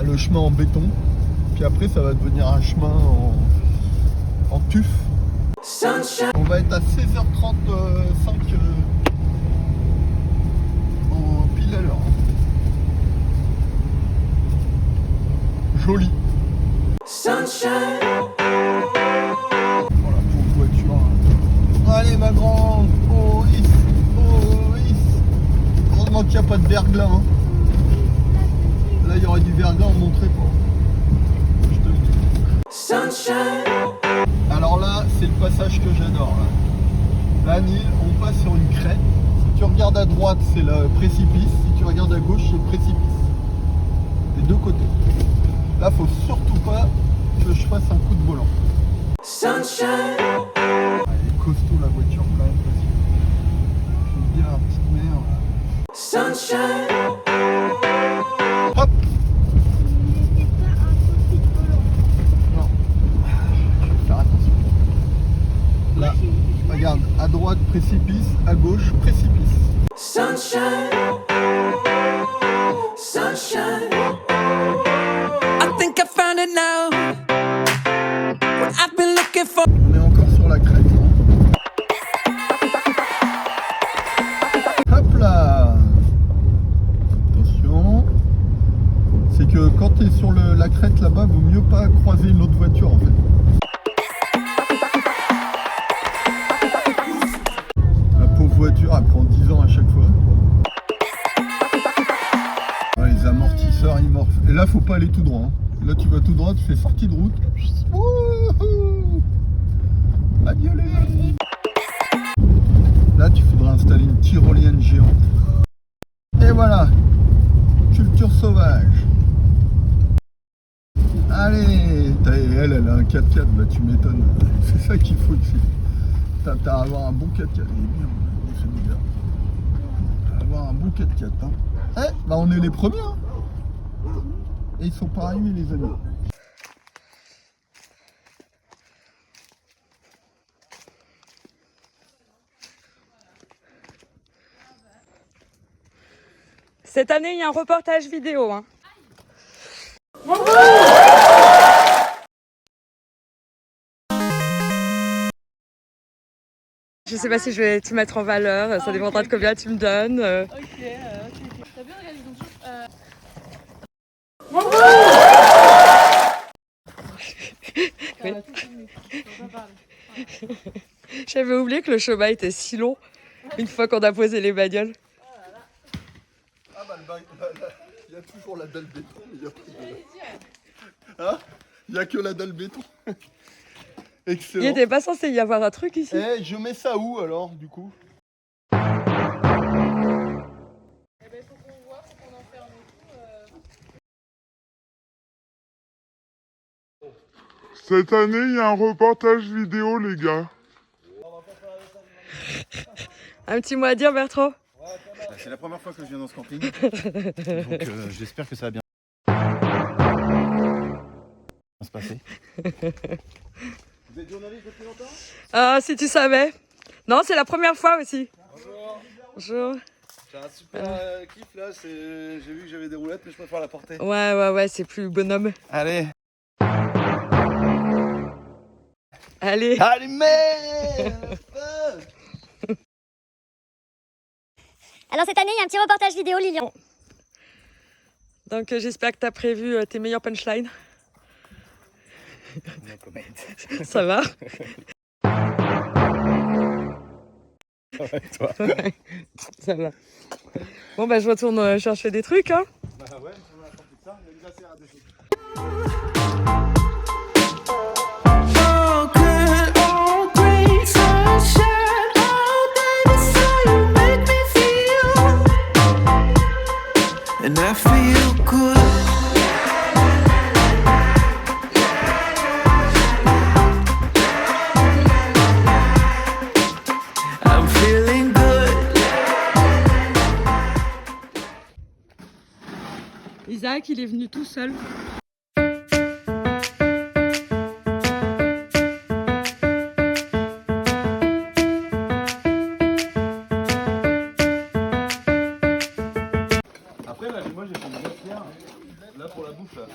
le chemin en béton. Puis après, ça va devenir un chemin en tuf. On va être à 16h35 en pile à l'heure. Joli. Voilà, pour voiture. Allez, ma grande. Oh, oui. Heureusement qu'il n'y a pas de verglas. Hein. Là, il y aurait du verglas, on ne montrait pas. Je te le dis. Alors là, c'est le passage que j'adore. Là, Nil, on passe sur une crête. Si tu regardes à droite, c'est le précipice. Si tu regardes à gauche, c'est le précipice. Les deux côtés. Là, faut surtout pas que je fasse un coup de volant. Elle est costaud la voiture quand même. Je vais dire la petite mère. Hop. Non. Je vais faire attention. Là, regarde, à droite précipice, à gauche précipice. On est encore sur la crête. Hop là. Attention. C'est que quand tu es sur la crête là-bas, vaut mieux pas croiser une autre voiture en fait. La pauvre voiture, elle prend 10 ans à chaque fois. Ah, les amortisseurs, ils morfent. Et là, faut pas aller tout droit. Hein. Là, tu vas tout droit, tu fais sortie de route. La violette. Là, tu faudra installer une tyrolienne géante. Et voilà. Culture sauvage. Allez. Elle a un 4x4, bah tu m'étonnes. C'est ça qu'il faut ici. T'as à avoir un bon 4x4. Il est bien, il fait bizarre. T'as à avoir un bon 4x4. Hein. Bah on est les premiers. Hein. Et ils sont pas arrivés les amis. Cette année, il y a un reportage vidéo. Hein. Je sais pas si je vais te mettre en valeur, ça dépendra de combien tu me donnes. Ok. T'as bien regardé donc J'avais oublié que le chemin était si long une fois qu'on a posé les bagnoles. Ah bah il y a toujours la dalle béton, mais il n'y a plus de... Hein? Il n'y a que la dalle béton. Excellent. Il n'était pas censé y avoir un truc ici. Je mets ça où alors du coup? Eh ben il faut qu'on voit, faut qu'on enferme et tout. Cette année, il y a un reportage vidéo, les gars. Un petit mot à dire, Bertrand? C'est la première fois que je viens dans ce camping, donc j'espère que ça va bien se passer. Vous êtes journaliste depuis longtemps? Ah, si tu savais. Non, c'est la première fois aussi. Bonjour. Bonjour. J'ai un super kiff là, j'ai vu que j'avais des roulettes mais je préfère la porter. Ouais, c'est plus bonhomme. Allez. Allez. Allez merde. Alors cette année, il y a un petit reportage vidéo, Lilian. Donc j'espère que tu as prévu tes meilleurs punchlines. No comment. Ça va? Ouais, toi. Ça va. Bon bah je retourne chercher des trucs hein. Bah ouais, on a apporté ça, il y a une glacière à dessus. And I feel good. I'm feeling good. Isaac il est venu tout seul. Après là, moi j'ai fait une glacière là pour la bouffe. là.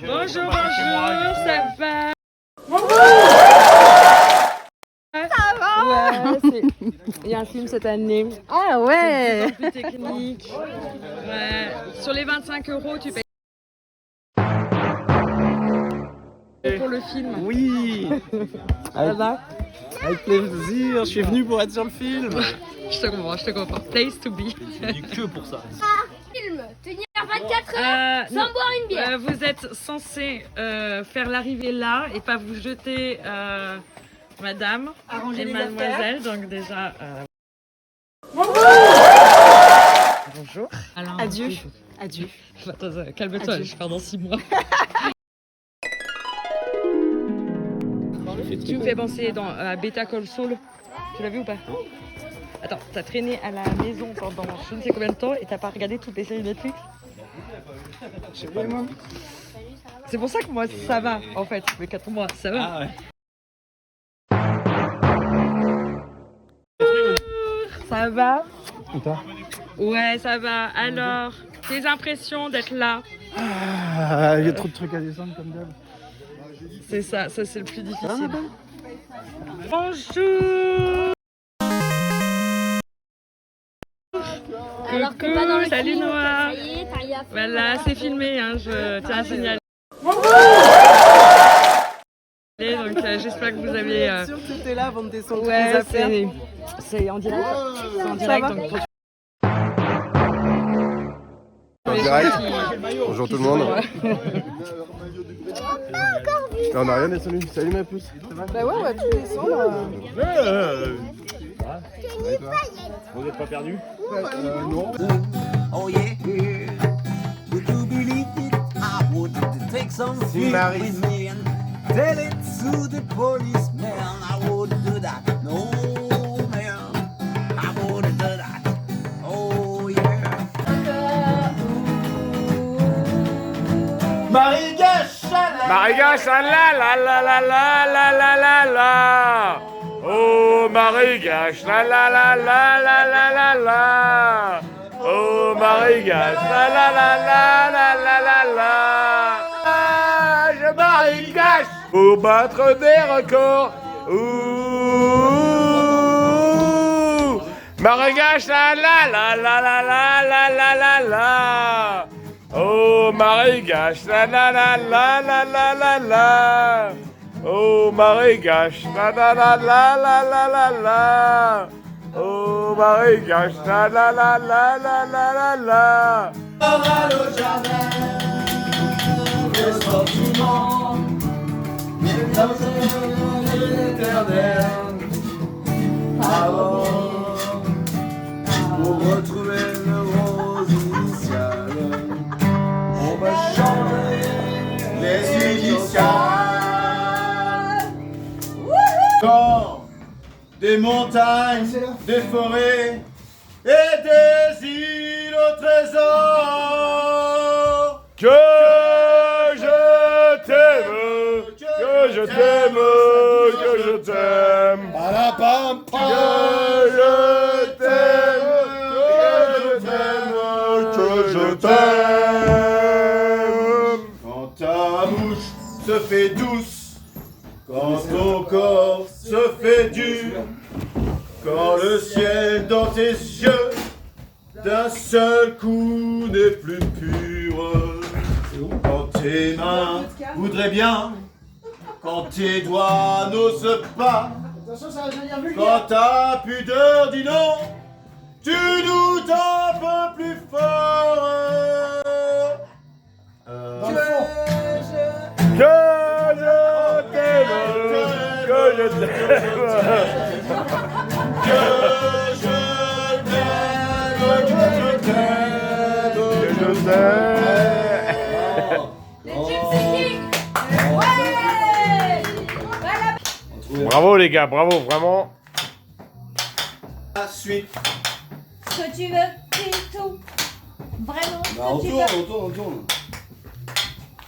Bonjour, bonjour, ça va? Ouais, il y a un film cette année. Ah ouais. Plus technique. Ouais. Sur les 25 €, tu payes. Pour le film. Oui. Ça va? Avec plaisir, je suis venu pour être sur le film. Je te comprends, je te comprends. Place to be. Je dis que pour ça. Film, tenir 24 heures sans boire une bière. Vous êtes censé faire l'arrivée là et pas vous jeter madame et mademoiselle. Donc déjà... Bonjour. Alors, Adieu. Adieu. Attends, calme-toi, je pars dans 6 mois. Tu me fais penser à Better Call Saul. Tu l'as vu ou pas? Attends, t'as traîné à la maison pendant je ne sais combien de temps et t'as pas regardé toutes les séries Netflix? C'est pour ça que moi ça va en fait, mais 4 mois ça va. Ah ouais. Ça va? Et toi? Ouais, ça va. Alors, tes impressions d'être là? Ah, il y a trop de trucs à descendre comme d'hab. C'est ça c'est le plus difficile. Bonjour. Alors que pas dans le Salut film. Noah. Ça y est, t'arrives à faire. Voilà, c'est filmé, hein, je tiens à signaler. Donc j'espère que vous avez... Je suis sûre que t'étais là avant de descendre toutes les Ouais, affaires. c'est en direct. C'est en direct, donc... En direct. Bonjour tout le monde. On a rien descendu. Salut ma puce. Bah ouais, on va tout descendre. Vous n'êtes pas perdu? Non. Oh yeah. Would you believe it? I would take some feet with me and tell it to the policeman. I would do that. No man, I wouldn't do that. Oh yeah. Marie-Gache, la la la la la la la la la. Oh Marie-Gache, la la la la la la la la. Oh Marie-Gache, la la la la la la la la. Je Marie-Gache pour battre des records. Ouh. Marie-Gache, la la la la la la la la la la. Oh Marie-Gache, la la la la la la la la. Oh Marie-Gache, la la la la la la la la. Oh Marie-Gache, la la la la la la la la. Pour retrouver le rose initial, on va changer les initiales. Quand des montagnes, des forêts et des îles au trésor. Que je t'aime, que je t'aime, que je t'aime. Que je t'aime, que je t'aime. Quand ta bouche se fait douce, quand ton corps se fait dur, quand le ciel dans tes yeux d'un seul coup n'est plus pur, quand tes mains voudraient bien, quand tes doigts n'osent pas, quand ta pudeur dit non, tu doutes un peu plus fort. Que je t'aime, que je t'aime. Que je t'aime, que je t'aime, Que je t'aime. Bravo les gars, bravo, vraiment. La suite. Ce que tu veux, c'est tout. Vraiment, ce Bah, on que tu tourne, veux. on tourne,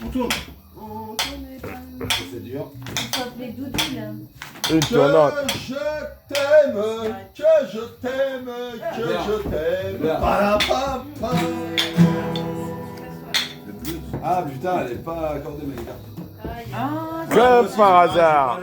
on tourne. On tourne. C'est dur. Sauf les doudous, là. Une tournante. Que je t'aime, que je t'aime, que je t'aime. Parapapa. Ah putain, elle est pas accordée mes cartes. Comme par hasard.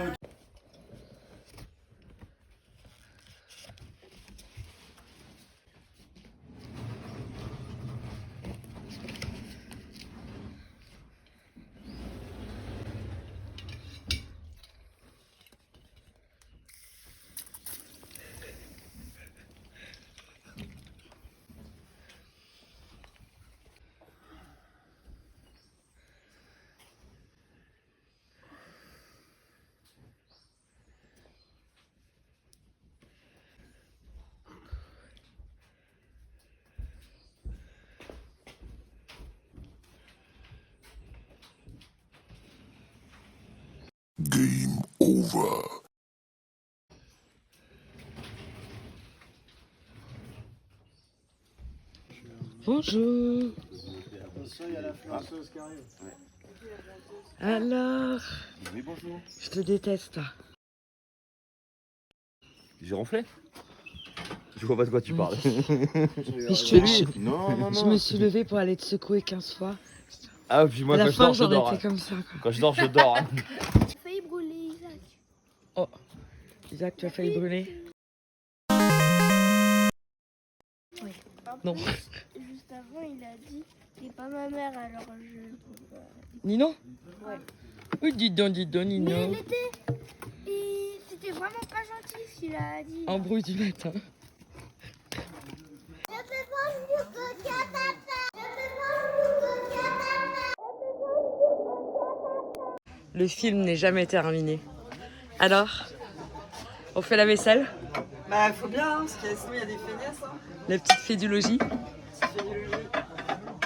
Game over. Bonjour. Alors, Oui, bonjour. je te déteste. J'ai ronflé. Je vois pas de quoi tu parles. Mais Non, non, je me suis levée pour aller te secouer 15 fois. Ah, puis moi, à la quand je fin, dors, je j'en dors. étais comme ça. Quoi. Quand je dors, je dors. J'ai failli brûler Isaac. Oh, Isaac, tu as failli brûler. Oui. Non. Juste avant, il a dit t'es pas ma mère, alors je. Nino? Ouais. Oui, dis donc, Mais Nino. c'était vraiment pas gentil ce qu'il a dit. Embrouille du matin. Le film n'est jamais terminé. Alors, on fait la vaisselle? Bah, faut bien, hein, parce que sinon il y a des feignasses. Hein. La petite fédulogie. Petite féminologie.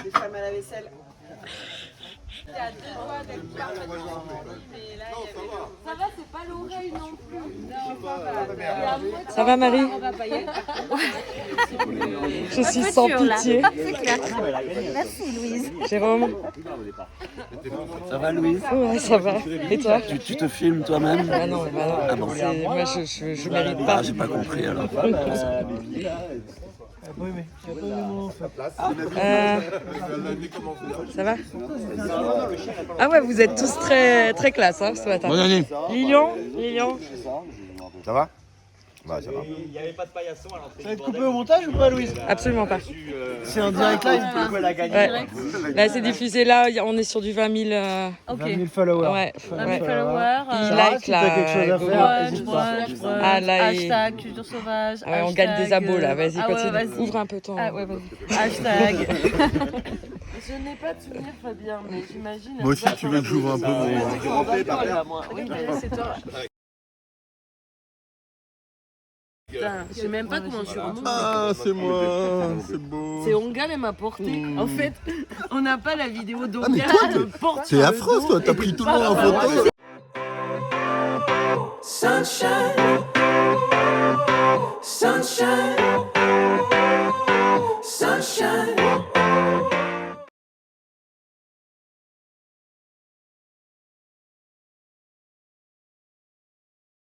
Des femmes à la vaisselle. Ça va, c'est pas l'oreille non plus. Ça va, Marie? Je suis sans pitié. C'est clair. Merci Louise. Jérôme? Ça va, Louise? Ouais, ça va. Et toi? Tu te filmes toi-même? Bah non, bah non. Ah bon? Moi, je mérite pas. Ah, j'ai pas compris alors. Ça va? Ah ouais, vous êtes tous très, très classe hein, ce matin. Bonne année. Lilian? Ça va? Ouais, ça va. Ça va être coupé au montage ou pas, Louise? Absolument pas. C'est en direct live. Ouais. Là, c'est diffusé là, on est sur du 20 000. 20 000 followers. Ouais, 20 000 ouais. followers. Il like si t'as quelque chose à faire, n'hésite pas. Ah, là, Hashtag culture sauvage. Ah ouais, on gagne des abos là, vas-y, Ah ouais, continue. vas-y. Ouvre un peu ton. Ah ouais, vas-y. Hashtag. Je n'ai pas de souvenir, Fabien, mais j'imagine. Moi aussi, tu veux que j'ouvre un peu mon... Oui, mais c'est toi. Putain, je sais même pas comment je suis remontée. Ah, c'est moi, c'est beau. C'est Ongal, elle m'a porté. En fait, on n'a pas la vidéo Ah, d'Ongal. mais toi, elle me porte c'est sur le affreux, dos. toi, t'as pris tout le monde en photo. Sunshine, sunshine, sunshine.